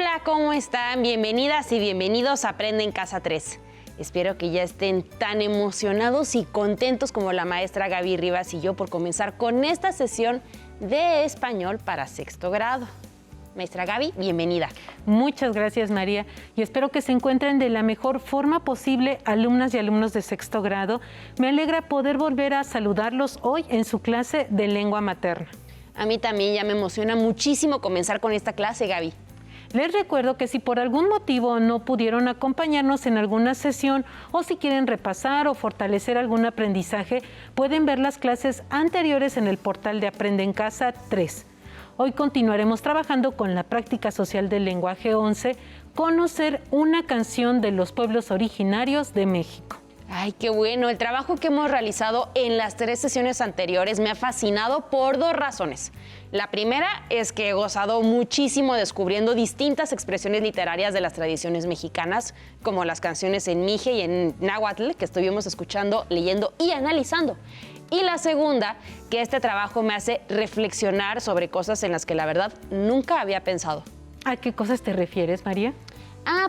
Hola, ¿cómo están? Bienvenidas y bienvenidos a Aprende en Casa 3. Espero que ya estén tan emocionados y contentos como la maestra Gaby Rivas y yo por comenzar con esta sesión de español para sexto grado. Maestra Gaby, bienvenida. Muchas gracias, María, y espero que se encuentren de la mejor forma posible, alumnas y alumnos de sexto grado. Me alegra poder volver a saludarlos hoy en su clase de lengua materna. A mí también ya me emociona muchísimo comenzar con esta clase, Gaby. Les recuerdo que si por algún motivo no pudieron acompañarnos en alguna sesión o si quieren repasar o fortalecer algún aprendizaje, pueden ver las clases anteriores en el portal de Aprende en Casa 3. Hoy continuaremos trabajando con la práctica social del lenguaje 11, conocer una canción de los pueblos originarios de México. Ay, qué bueno. El trabajo que hemos realizado en las 3 sesiones anteriores me ha fascinado por 2 razones. La primera es que he gozado muchísimo descubriendo distintas expresiones literarias de las tradiciones mexicanas, como las canciones en mije y en náhuatl que estuvimos escuchando, leyendo y analizando. Y la segunda, que este trabajo me hace reflexionar sobre cosas en las que la verdad nunca había pensado. ¿A qué cosas te refieres, María?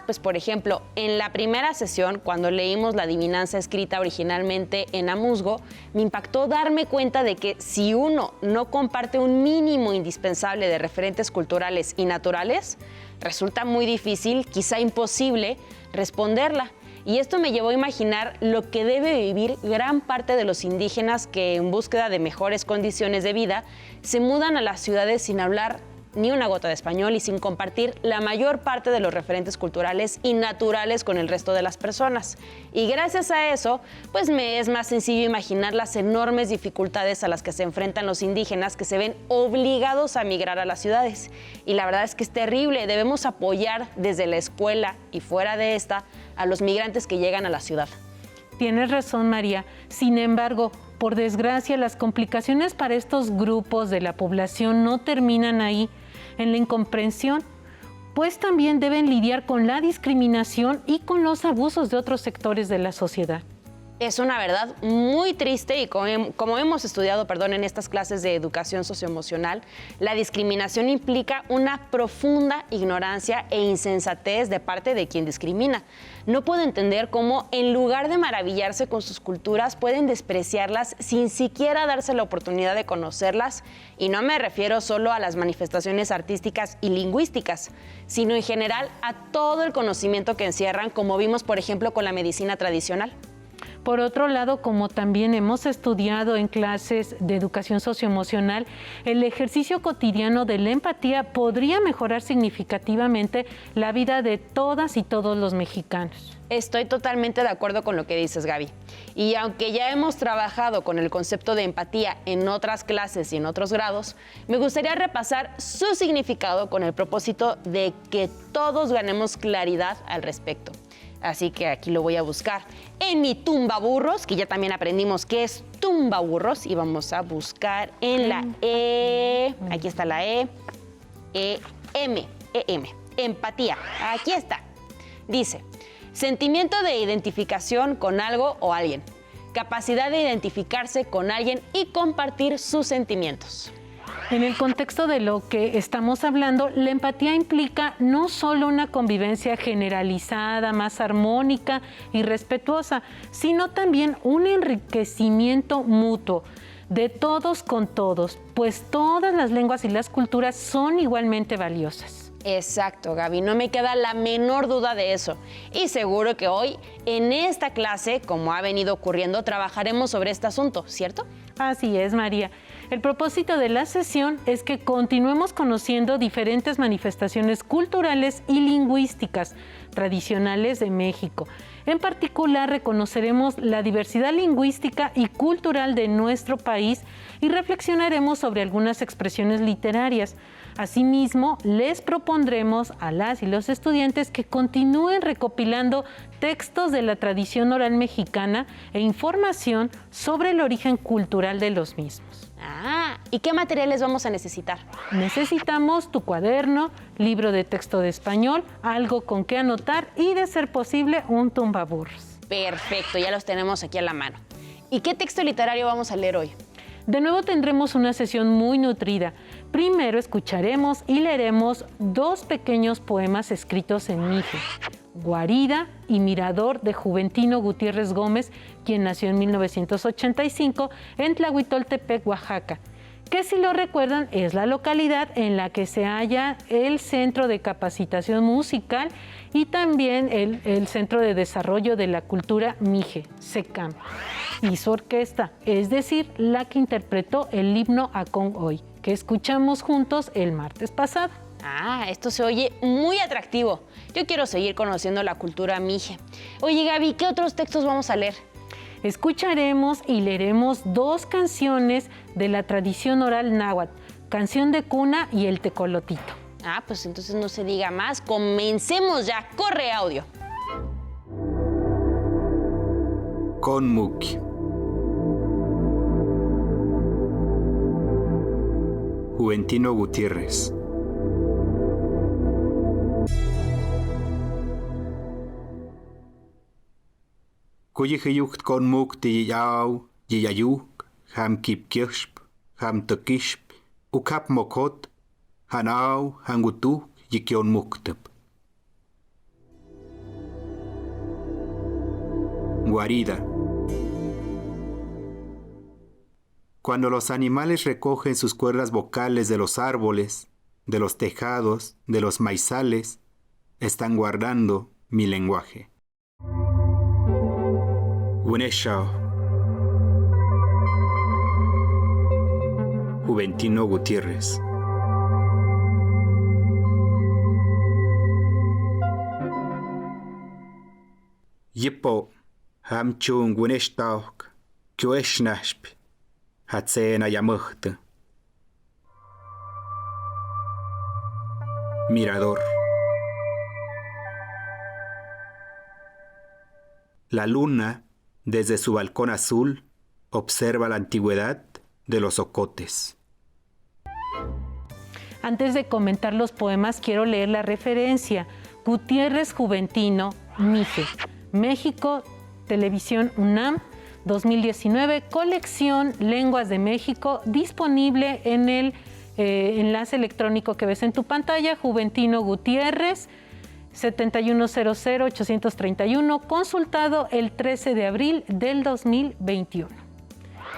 Pues por ejemplo, en la primera sesión, cuando leímos la adivinanza escrita originalmente en amuzgo, me impactó darme cuenta de que si uno no comparte un mínimo indispensable de referentes culturales y naturales, resulta muy difícil, quizá imposible, responderla. Y esto me llevó a imaginar lo que debe vivir gran parte de los indígenas que, en búsqueda de mejores condiciones de vida, se mudan a las ciudades sin hablar ni una gota de español y sin compartir la mayor parte de los referentes culturales y naturales con el resto de las personas. Y gracias a eso, pues me es más sencillo imaginar las enormes dificultades a las que se enfrentan los indígenas que se ven obligados a migrar a las ciudades. Y la verdad es que es terrible. Debemos apoyar desde la escuela y fuera de esta a los migrantes que llegan a la ciudad. Tienes razón, María. Sin embargo, por desgracia, las complicaciones para estos grupos de la población no terminan ahí, en la incomprensión, pues también deben lidiar con la discriminación y con los abusos de otros sectores de la sociedad. Es una verdad muy triste y como hemos estudiado, en estas clases de educación socioemocional, la discriminación implica una profunda ignorancia e insensatez de parte de quien discrimina. No puedo entender cómo, en lugar de maravillarse con sus culturas, pueden despreciarlas sin siquiera darse la oportunidad de conocerlas. Y no me refiero solo a las manifestaciones artísticas y lingüísticas, sino en general a todo el conocimiento que encierran, como vimos, por ejemplo, con la medicina tradicional. Por otro lado, como también hemos estudiado en clases de educación socioemocional, el ejercicio cotidiano de la empatía podría mejorar significativamente la vida de todas y todos los mexicanos. Estoy totalmente de acuerdo con lo que dices, Gaby. Y aunque ya hemos trabajado con el concepto de empatía en otras clases y en otros grados, me gustaría repasar su significado con el propósito de que todos ganemos claridad al respecto. Así que aquí lo voy a buscar en mi tumbaburros, que ya también aprendimos qué es tumbaburros, y vamos a buscar en la E, aquí está la E-M, empatía, aquí está. Dice, sentimiento de identificación con algo o alguien, capacidad de identificarse con alguien y compartir sus sentimientos. En el contexto de lo que estamos hablando, la empatía implica no solo una convivencia generalizada, más armónica y respetuosa, sino también un enriquecimiento mutuo de todos con todos, pues todas las lenguas y las culturas son igualmente valiosas. Exacto, Gaby, no me queda la menor duda de eso. Y seguro que hoy, en esta clase, como ha venido ocurriendo, trabajaremos sobre este asunto, ¿cierto? Así es, María. El propósito de la sesión es que continuemos conociendo diferentes manifestaciones culturales y lingüísticas tradicionales de México. En particular, reconoceremos la diversidad lingüística y cultural de nuestro país y reflexionaremos sobre algunas expresiones literarias. Asimismo, les propondremos a las y los estudiantes que continúen recopilando textos de la tradición oral mexicana e información sobre el origen cultural de los mismos. ¿Y qué materiales vamos a necesitar? Necesitamos tu cuaderno, libro de texto de español, algo con que anotar y, de ser posible, un tumbaburros. Perfecto, ya los tenemos aquí a la mano. ¿Y qué texto literario vamos a leer hoy? De nuevo tendremos una sesión muy nutrida. Primero escucharemos y leeremos 2 pequeños poemas escritos en mije, Guarida y Mirador, de Juventino Gutiérrez Gómez, quien nació en 1985 en Tlahuitoltepec, Oaxaca, que si lo recuerdan es la localidad en la que se halla el Centro de Capacitación Musical y también el Centro de Desarrollo de la Cultura Mije, CECAM, y su orquesta, es decir, la que interpretó el himno a Congoy, que escuchamos juntos el martes pasado. Ah, esto se oye muy atractivo. Yo quiero seguir conociendo la cultura mije. Oye, Gaby, ¿qué otros textos vamos a leer? Escucharemos y leeremos 2 canciones de la tradición oral náhuatl, Canción de Cuna y El Tecolotito. Ah, pues entonces no se diga más. Comencemos ya. Corre audio. Conmuc. Juventino Gutiérrez. Kuyihiyukt Conmuc tiyau, yiyayuk, ham kipkirshp, ham tekishp, ukap mokot, hanau, hangutuk, yikion muktep. Guarida. Cuando los animales recogen sus cuerdas vocales de los árboles, de los tejados, de los maizales, están guardando mi lenguaje. Uneshao. Juventino Gutiérrez. Yipo hamchung uneshtauk, kyoeshnashp, hatsena yamucht. Mirador. La luna, desde su balcón azul, observa la antigüedad de los ocotes. Antes de comentar los poemas, quiero leer la referencia. Gutiérrez Juventino, Mije, México, Televisión UNAM, 2019, colección Lenguas de México, disponible en el enlace electrónico que ves en tu pantalla, Juventino Gutiérrez, 7100-831, consultado el 13 de abril del 2021.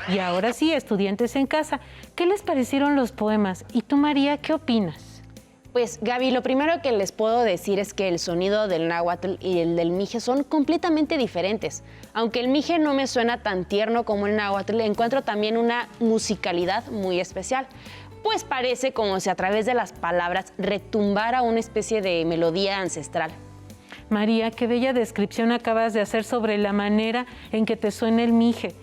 Y ahora sí, estudiantes en casa, ¿qué les parecieron los poemas? ¿Y tú, María, qué opinas? Pues, Gaby, lo primero que les puedo decir es que el sonido del náhuatl y el del mije son completamente diferentes. Aunque el mije no me suena tan tierno como el náhuatl, encuentro también una musicalidad muy especial. Pues parece como si a través de las palabras retumbara una especie de melodía ancestral. María, qué bella descripción acabas de hacer sobre la manera en que te suena el mije.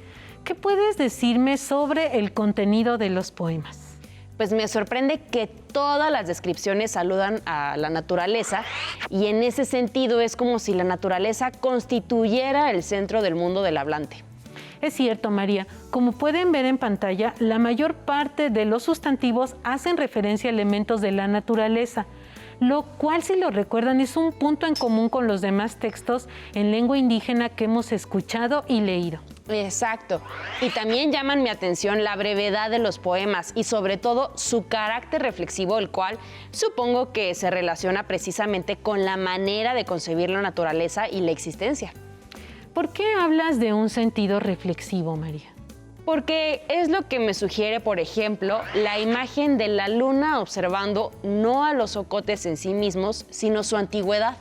¿Qué puedes decirme sobre el contenido de los poemas? Pues me sorprende que todas las descripciones saludan a la naturaleza y en ese sentido es como si la naturaleza constituyera el centro del mundo del hablante. Es cierto, María. Como pueden ver en pantalla, la mayor parte de los sustantivos hacen referencia a elementos de la naturaleza, lo cual, si lo recuerdan, es un punto en común con los demás textos en lengua indígena que hemos escuchado y leído. Exacto. Y también llaman mi atención la brevedad de los poemas y sobre todo su carácter reflexivo, el cual supongo que se relaciona precisamente con la manera de concebir la naturaleza y la existencia. ¿Por qué hablas de un sentido reflexivo, María? Porque es lo que me sugiere, por ejemplo, la imagen de la luna observando no a los ocotes en sí mismos, sino su antigüedad.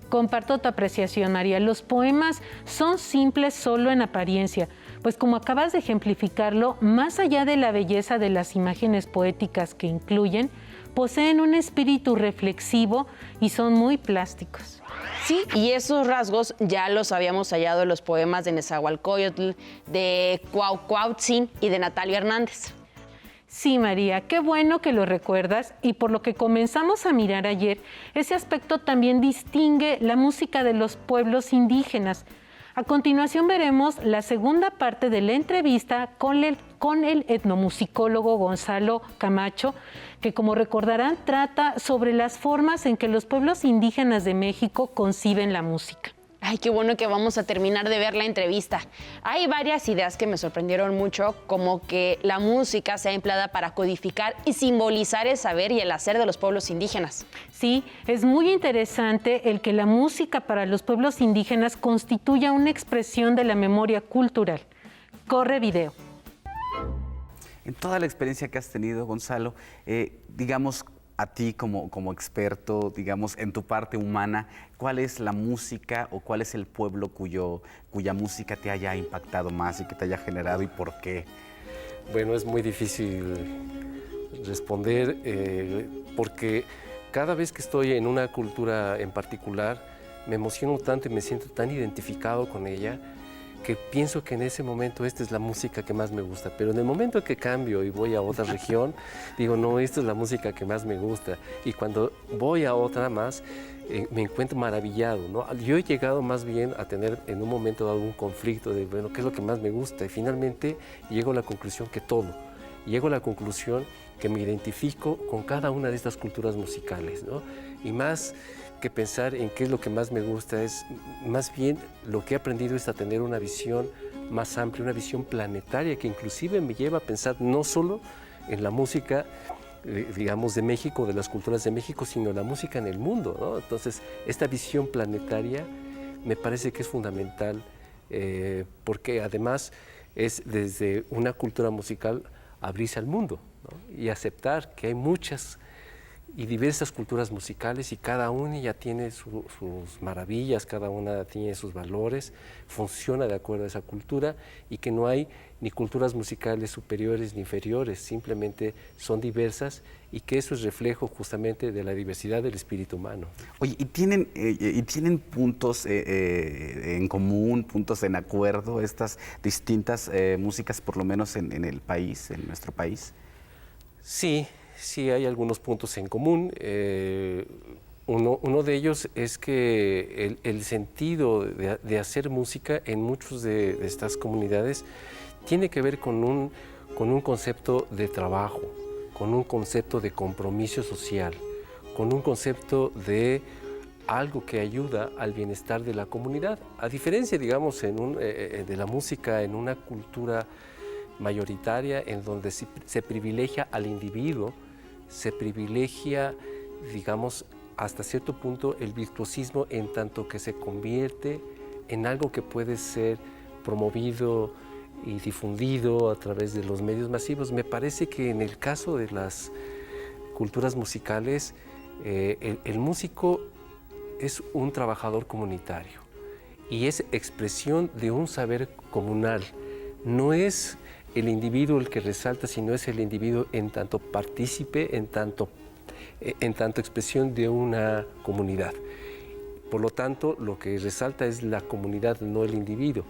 Comparto tu apreciación, María. Los poemas son simples solo en apariencia, pues como acabas de ejemplificarlo, más allá de la belleza de las imágenes poéticas que incluyen, poseen un espíritu reflexivo y son muy plásticos. Sí, y esos rasgos ya los habíamos hallado en los poemas de Nezahualcóyotl, de Cuauhcuauhtzin y de Natalia Hernández. Sí, María, qué bueno que lo recuerdas y por lo que comenzamos a mirar ayer, ese aspecto también distingue la música de los pueblos indígenas. A continuación veremos la segunda parte de la entrevista con el etnomusicólogo Gonzalo Camacho, que como recordarán trata sobre las formas en que los pueblos indígenas de México conciben la música. Ay, qué bueno que vamos a terminar de ver la entrevista. Hay varias ideas que me sorprendieron mucho, como que la música sea empleada para codificar y simbolizar el saber y el hacer de los pueblos indígenas. Sí, es muy interesante el que la música para los pueblos indígenas constituya una expresión de la memoria cultural. Corre video. En toda la experiencia que has tenido, Gonzalo, digamos, a ti como experto, digamos, en tu parte humana, ¿cuál es la música o cuál es el pueblo cuya música te haya impactado más y que te haya generado y por qué? Bueno, es muy difícil responder porque cada vez que estoy en una cultura en particular, me emociono tanto y me siento tan identificado con ella que pienso que en ese momento esta es la música que más me gusta, pero en el momento que cambio y voy a otra región, digo, no, esta es la música que más me gusta. Y cuando voy a otra más, me encuentro maravillado, ¿no? Yo he llegado más bien a tener en un momento dado un conflicto de, bueno, ¿qué es lo que más me gusta? Y finalmente llego a la conclusión que todo. Llego a la conclusión que me identifico con cada una de estas culturas musicales, ¿no? Y más que pensar en qué es lo que más me gusta, es más bien lo que he aprendido es a tener una visión más amplia, una visión planetaria que inclusive me lleva a pensar no solo en la música, digamos, de México, de las culturas de México, sino la música en el mundo, ¿no? Entonces, esta visión planetaria me parece que es fundamental porque además es desde una cultura musical abrirse al mundo, ¿no? Y aceptar que hay muchas y diversas culturas musicales y cada una ya tiene sus maravillas, cada una tiene sus valores, funciona de acuerdo a esa cultura y que no hay ni culturas musicales superiores ni inferiores, simplemente son diversas y que eso es reflejo justamente de la diversidad del espíritu humano. Oye, ¿y tienen puntos en común, puntos en acuerdo, estas distintas músicas, por lo menos en el país, en nuestro país? Sí, hay algunos puntos en común. Uno de ellos es que el sentido de hacer música en muchas de estas comunidades tiene que ver con un concepto de trabajo, con un concepto de compromiso social, con un concepto de algo que ayuda al bienestar de la comunidad. A diferencia, digamos, de la música en una cultura mayoritaria en donde se privilegia al individuo, se privilegia, digamos, hasta cierto punto el virtuosismo en tanto que se convierte en algo que puede ser promovido y difundido a través de los medios masivos. Me parece que en el caso de las culturas musicales, el músico es un trabajador comunitario y es expresión de un saber comunal. No es el individuo el que resalta, sino es el individuo en tanto partícipe, en tanto expresión de una comunidad. Por lo tanto, lo que resalta es la comunidad, no el individuo.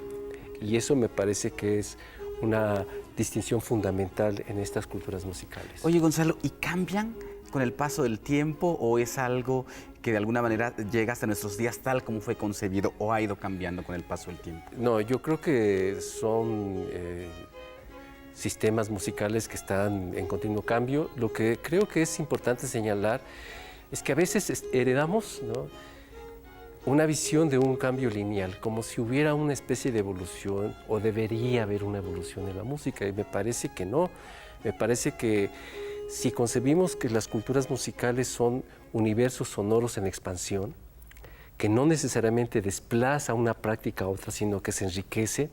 Y eso me parece que es una distinción fundamental en estas culturas musicales. Oye, Gonzalo, ¿y cambian con el paso del tiempo o es algo que de alguna manera llega hasta nuestros días tal como fue concebido o ha ido cambiando con el paso del tiempo? No, yo creo que son sistemas musicales que están en continuo cambio. Lo que creo que es importante señalar es que a veces heredamos, ¿no?, una visión de un cambio lineal, como si hubiera una especie de evolución o debería haber una evolución en la música, y me parece que no. Me parece que si concebimos que las culturas musicales son universos sonoros en expansión, que no necesariamente desplaza una práctica a otra, sino que se enriquece,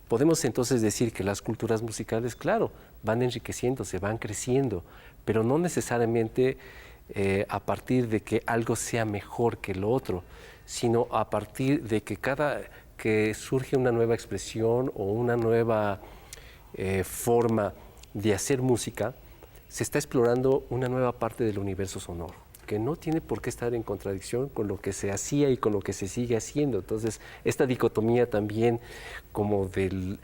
podemos entonces decir que las culturas musicales, claro, van enriqueciéndose, van creciendo, pero no necesariamente a partir de que algo sea mejor que lo otro, sino a partir de que que surge una nueva expresión o una nueva forma de hacer música, se está explorando una nueva parte del universo sonoro, que no tiene por qué estar en contradicción con lo que se hacía y con lo que se sigue haciendo. Entonces, esta dicotomía también como de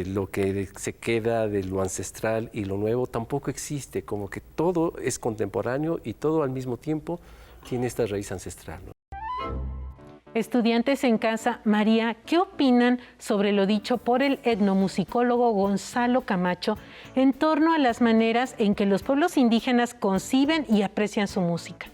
lo que se queda de lo ancestral y lo nuevo tampoco existe, como que todo es contemporáneo y todo al mismo tiempo tiene esta raíz ancestral, ¿no? Estudiantes en casa, María, ¿qué opinan sobre lo dicho por el etnomusicólogo Gonzalo Camacho en torno a las maneras en que los pueblos indígenas conciben y aprecian su música?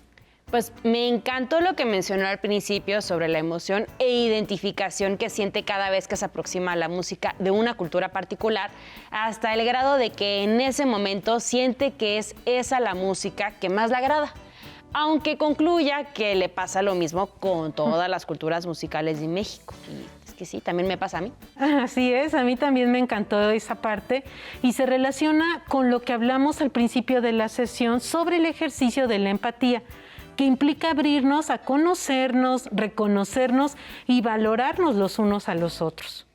Pues me encantó lo que mencionó al principio sobre la emoción e identificación que siente cada vez que se aproxima a la música de una cultura particular, hasta el grado de que en ese momento siente que es esa la música que más le agrada. Aunque concluya que le pasa lo mismo con todas las culturas musicales de México. Y es que sí, también me pasa a mí. Así es, a mí también me encantó esa parte y se relaciona con lo que hablamos al principio de la sesión sobre el ejercicio de la empatía, que implica abrirnos a conocernos, reconocernos y valorarnos los unos a los otros.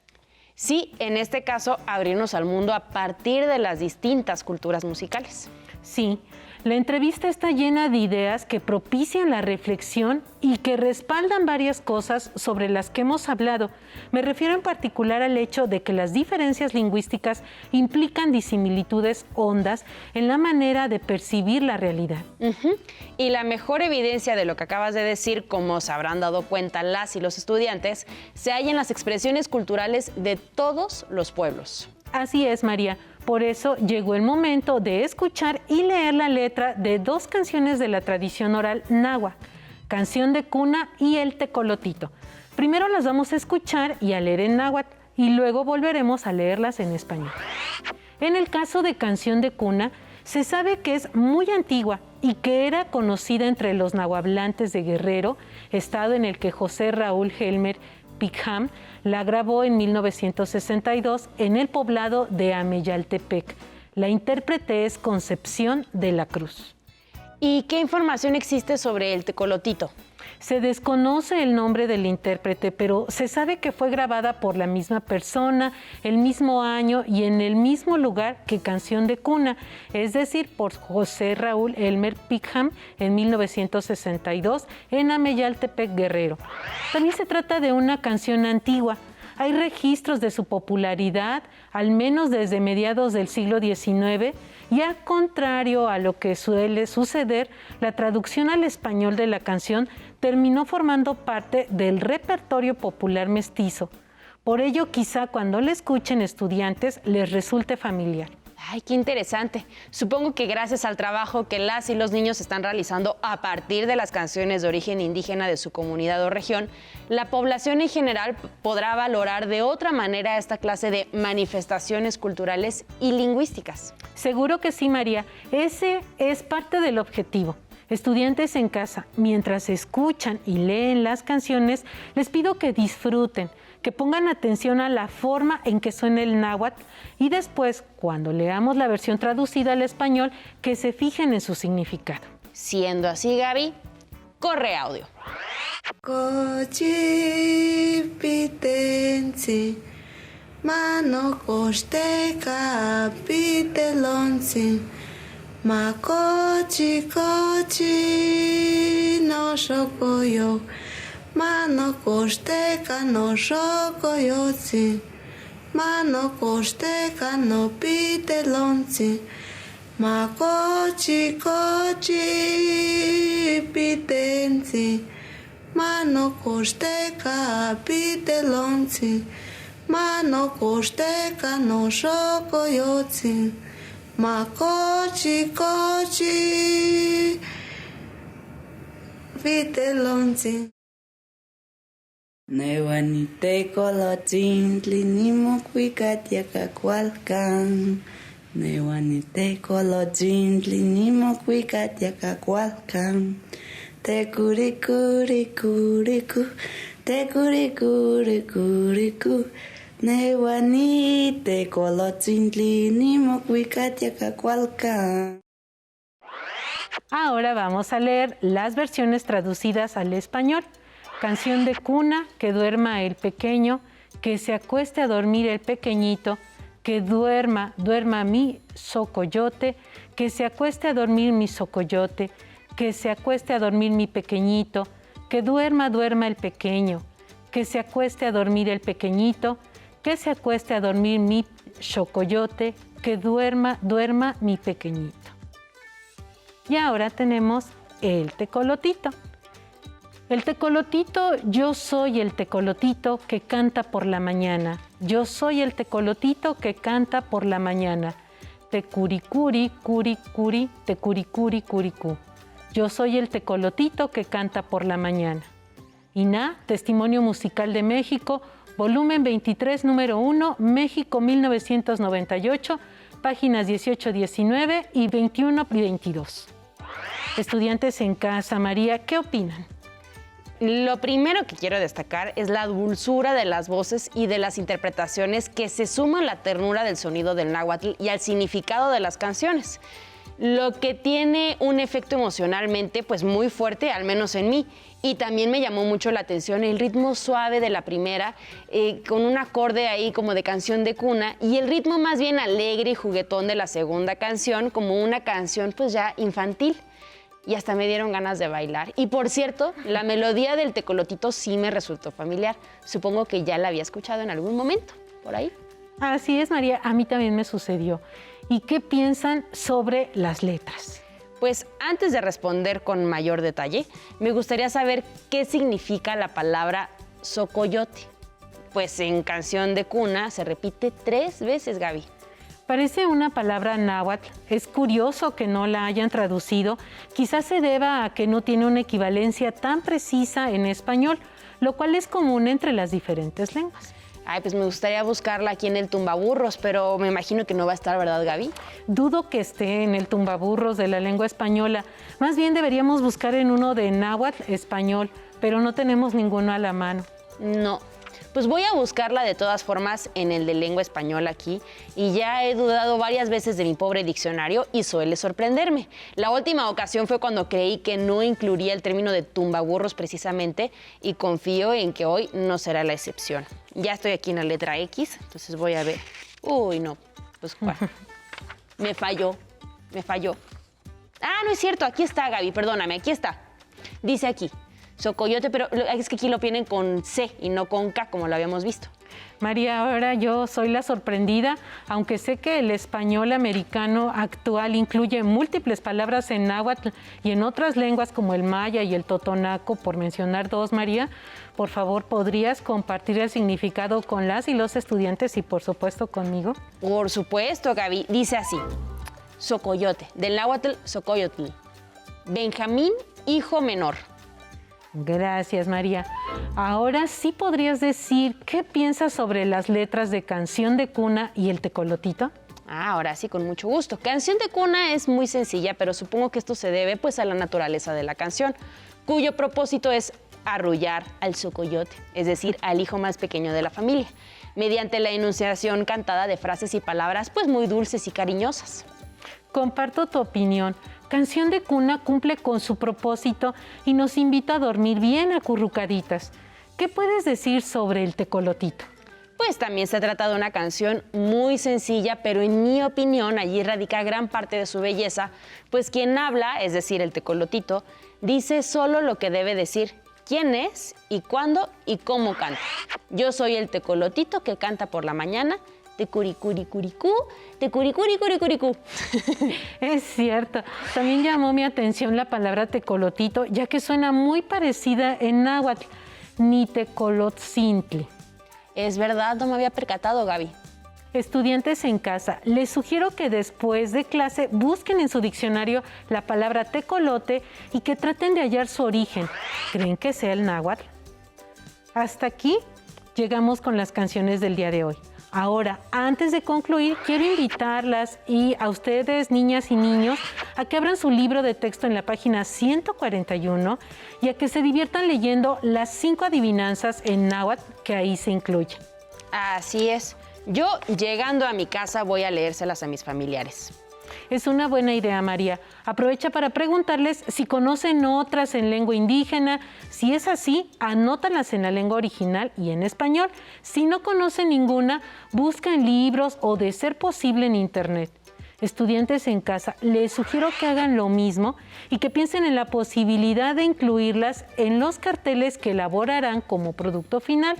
Sí, en este caso, abrirnos al mundo a partir de las distintas culturas musicales. Sí, la entrevista está llena de ideas que propician la reflexión y que respaldan varias cosas sobre las que hemos hablado. Me refiero en particular al hecho de que las diferencias lingüísticas implican disimilitudes hondas en la manera de percibir la realidad. Y la mejor evidencia de lo que acabas de decir, como se habrán dado cuenta las y los estudiantes, se halla en las expresiones culturales de todos los pueblos. Así es, María. Por eso llegó el momento de escuchar y leer la letra de dos canciones de la tradición oral náhuatl, Canción de Cuna y El Tecolotito. Primero las vamos a escuchar y a leer en náhuatl y luego volveremos a leerlas en español. En el caso de Canción de Cuna, se sabe que es muy antigua y que era conocida entre los nahuablantes de Guerrero, estado en el que José Raúl Helmer Pickham la grabó en 1962 en el poblado de Ameyaltepec. La intérprete es Concepción de la Cruz. ¿Y qué información existe sobre el tecolotito? Se desconoce el nombre del intérprete, pero se sabe que fue grabada por la misma persona, el mismo año y en el mismo lugar que Canción de Cuna, es decir, por José Raúl Helmer Pickham en 1962 en Ameyaltepec, Guerrero. También se trata de una canción antigua. Hay registros de su popularidad, al menos desde mediados del siglo XIX, y al contrario a lo que suele suceder, la traducción al español de la canción terminó formando parte del repertorio popular mestizo. Por ello, quizá cuando la escuchen estudiantes les resulte familiar. Ay, qué interesante. Supongo que gracias al trabajo que las y los niños están realizando a partir de las canciones de origen indígena de su comunidad o región, la población en general podrá valorar de otra manera esta clase de manifestaciones culturales y lingüísticas. Seguro que sí, María. Ese es parte del objetivo. Estudiantes en casa, mientras escuchan y leen las canciones, les pido que disfruten, que pongan atención a la forma en que suena el náhuatl y después, cuando leamos la versión traducida al español, que se fijen en su significado. Siendo así, Gaby, corre audio. Cochipitensi, mano costeca pitelonsi, ma cochi no shokoyo, mano costeca no shokoyotsi, mano costeca no pitelonsi, ma cochi pitensi, mano costeca pitelonsi, mano costeca no shokoyotsi, ma cochi pitelonsi. Newanite colotintli nimo cuicatiaca cualcan. Newanite colotintli nimo cuicatiaca cualcan. Te curicuricuricu, te curicuricuricu. Newanite colotintli nimo cuicatiaca cualcan. Ahora vamos a leer las versiones traducidas al español. Canción de Cuna, que duerma el pequeño, que se acueste a dormir el pequeñito, que duerma mi socoyote, que se acueste a dormir mi socoyote, que se acueste a dormir mi pequeñito, que duerma el pequeño, que se acueste a dormir el pequeñito, que se acueste a dormir mi socoyote, que duerma mi pequeñito. Y ahora tenemos el tecolotito. El tecolotito, yo soy el tecolotito que canta por la mañana. Yo soy el tecolotito que canta por la mañana. Tecuricuri, curi, curi, tecuricuri, curicú. Yo soy el tecolotito que canta por la mañana. INAH, Testimonio Musical de México, volumen 23, número 1, México 1998, páginas 18, 19 y 21 y 22. Estudiantes en casa, María, ¿qué opinan? Lo primero que quiero destacar es la dulzura de las voces y de las interpretaciones que se suman a la ternura del sonido del náhuatl y al significado de las canciones. Lo que tiene un efecto emocionalmente pues muy fuerte, al menos en mí. Y también me llamó mucho la atención el ritmo suave de la primera, con un acorde ahí como de canción de cuna, y el ritmo más bien alegre y juguetón de la segunda canción, como una canción pues ya infantil. Y hasta me dieron ganas de bailar. Y por cierto, la melodía del tecolotito sí me resultó familiar. Supongo que ya la había escuchado en algún momento, por ahí. Así es, María, a mí también me sucedió. ¿Y qué piensan sobre las letras? Pues antes de responder con mayor detalle, me gustaría saber qué significa la palabra socoyote. Pues en canción de cuna se repite 3 veces, Gaby. Parece una palabra náhuatl. Es curioso que no la hayan traducido. Quizás se deba a que no tiene una equivalencia tan precisa en español, lo cual es común entre las diferentes lenguas. Ay, pues me gustaría buscarla aquí en el Tumbaburros, pero me imagino que no va a estar, ¿verdad, Gaby? Dudo que esté en el Tumbaburros de la lengua española. Más bien deberíamos buscar en uno de náhuatl español, pero no tenemos ninguno a la mano. No. Pues voy a buscarla de todas formas en el de lengua española aquí, y ya he dudado varias veces de mi pobre diccionario y suele sorprenderme. La última ocasión fue cuando creí que no incluiría el término de tumbaburros precisamente, y confío en que hoy no será la excepción. Ya estoy aquí en la letra X, entonces voy a ver. Uy, no, pues ¿cuál? Me falló. Ah, no es cierto, aquí está, Gaby, perdóname, aquí está. Dice aquí, socoyote, pero es que aquí lo tienen con C y no con K, como lo habíamos visto. María, ahora yo soy la sorprendida, aunque sé que el español americano actual incluye múltiples palabras en náhuatl y en otras lenguas como el maya y el totonaco, por mencionar 2, María. Por favor, ¿podrías compartir el significado con las y los estudiantes y, por supuesto, conmigo? Por supuesto, Gaby. Dice así, socoyote, del náhuatl socoyotl, Benjamín, hijo menor. Gracias, María. Ahora sí podrías decir qué piensas sobre las letras de Canción de Cuna y el tecolotito. Ahora sí, con mucho gusto. Canción de cuna es muy sencilla, pero supongo que esto se debe pues a la naturaleza de la canción, cuyo propósito es arrullar al socoyote, es decir, al hijo más pequeño de la familia, mediante la enunciación cantada de frases y palabras pues muy dulces y cariñosas. Comparto tu opinión. Canción de Cuna cumple con su propósito y nos invita a dormir bien acurrucaditas. ¿Qué puedes decir sobre el tecolotito? Pues también se trata de una canción muy sencilla, pero en mi opinión allí radica gran parte de su belleza, pues quien habla, es decir, el tecolotito, dice solo lo que debe decir, quién es y cuándo y cómo canta. Yo soy el tecolotito que canta por la mañana, tecuricuricuricú, tecuricuricuricuricú. Es cierto. También llamó mi atención la palabra tecolotito, ya que suena muy parecida en náhuatl, nitecolotzintle. Es verdad, no me había percatado, Gaby. Estudiantes en casa, les sugiero que después de clase busquen en su diccionario la palabra tecolote y que traten de hallar su origen. ¿Creen que sea el náhuatl? Hasta aquí llegamos con las canciones del día de hoy. Ahora, antes de concluir, quiero invitarlas y a ustedes, niñas y niños, a que abran su libro de texto en la página 141 y a que se diviertan leyendo las 5 adivinanzas en náhuatl que ahí se incluyen. Así es. Yo, llegando a mi casa, voy a leérselas a mis familiares. Es una buena idea, María. Aprovecha para preguntarles si conocen otras en lengua indígena. Si es así, anótalas en la lengua original y en español. Si no conocen ninguna, busca en libros o, de ser posible, en internet. Estudiantes en casa, les sugiero que hagan lo mismo y que piensen en la posibilidad de incluirlas en los carteles que elaborarán como producto final,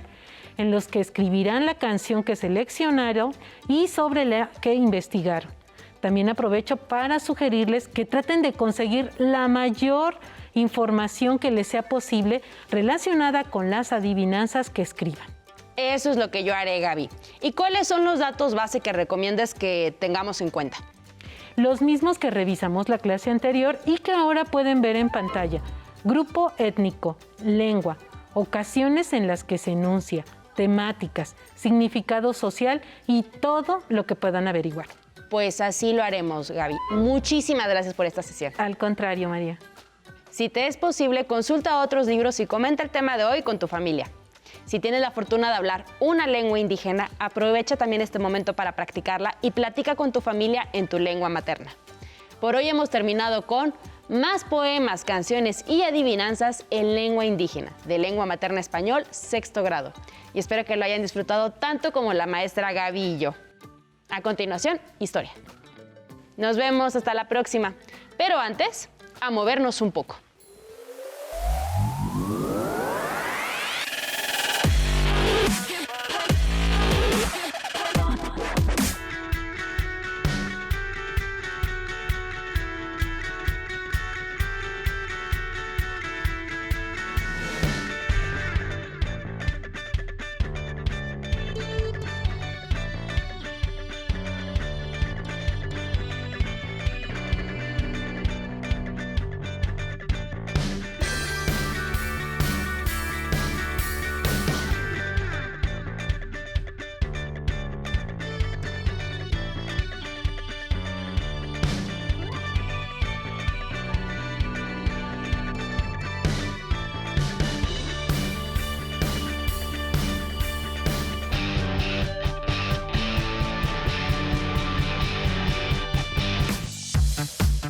en los que escribirán la canción que seleccionaron y sobre la que investigaron. También aprovecho para sugerirles que traten de conseguir la mayor información que les sea posible relacionada con las adivinanzas que escriban. Eso es lo que yo haré, Gaby. ¿Y cuáles son los datos base que recomiendas que tengamos en cuenta? los mismos que revisamos la clase anterior y que ahora pueden ver en pantalla. Grupo étnico, lengua, ocasiones en las que se enuncia, temáticas, significado social y todo lo que puedan averiguar. Pues así lo haremos, Gaby. Muchísimas gracias por esta sesión. Al contrario, María. Si te es posible, consulta otros libros y comenta el tema de hoy con tu familia. Si tienes la fortuna de hablar una lengua indígena, aprovecha también este momento para practicarla y platica con tu familia en tu lengua materna. Por hoy hemos terminado con más poemas, canciones y adivinanzas en lengua indígena, de lengua materna español, 6º grado. Y espero que lo hayan disfrutado tanto como la maestra Gaby y yo. A continuación, historia. Nos vemos hasta la próxima. Pero antes, a movernos un poco.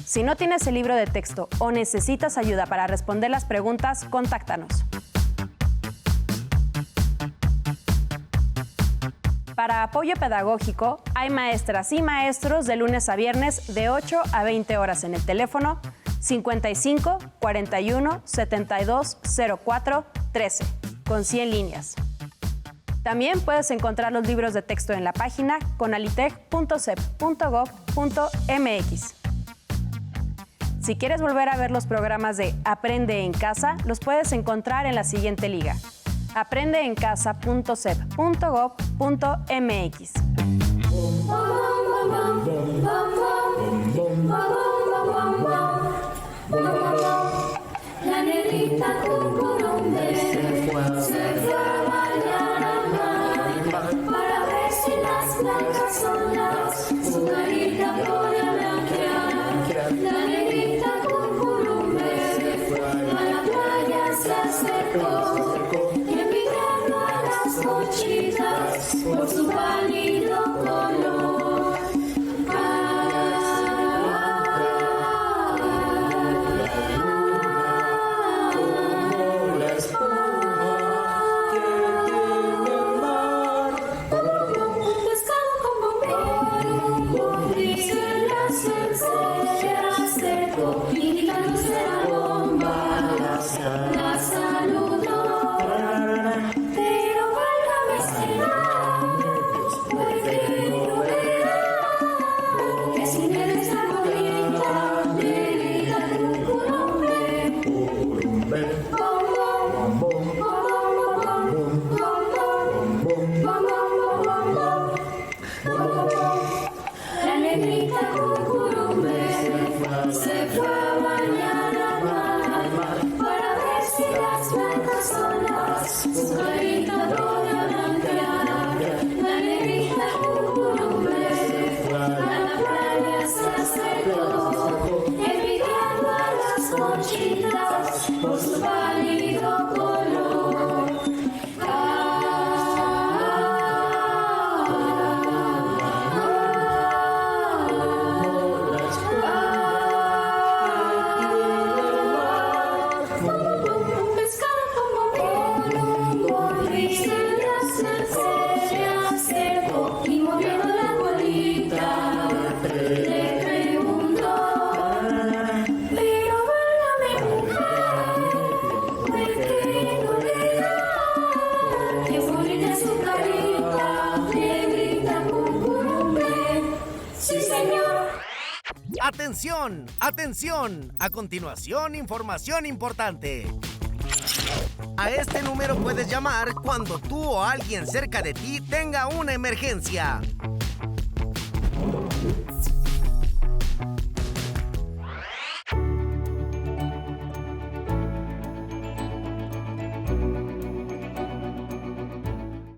Si no tienes el libro de texto o necesitas ayuda para responder las preguntas, contáctanos. Para apoyo pedagógico, hay maestras y maestros de lunes a viernes de 8 a 20 horas en el teléfono 55 41 72 04 13, con 100 líneas. También puedes encontrar los libros de texto en la página conalitec.cep.gov.mx. Si quieres volver a ver los programas de Aprende en Casa, los puedes encontrar en la siguiente liga: aprendeencasa.cep.gov.mx. La negrita cucurumbe se fue a bañar al mar para ver si las blancas son las, su carita pone a blanquear. La negrita cucurumbe a la playa se acercó y envidiando a las conchitas por su pálido color. Por su pálido color. Un pescado como un risa se acercó y moviendo la colita le preguntó: pero válgame mujer, ¿por qué no le da? Que bonita su carita, negrita cucurumbe. Sí, señor. ¡Atención! ¡Atención! A continuación, información importante. A este número puedes llamar cuando tú o alguien cerca de ti tenga una emergencia.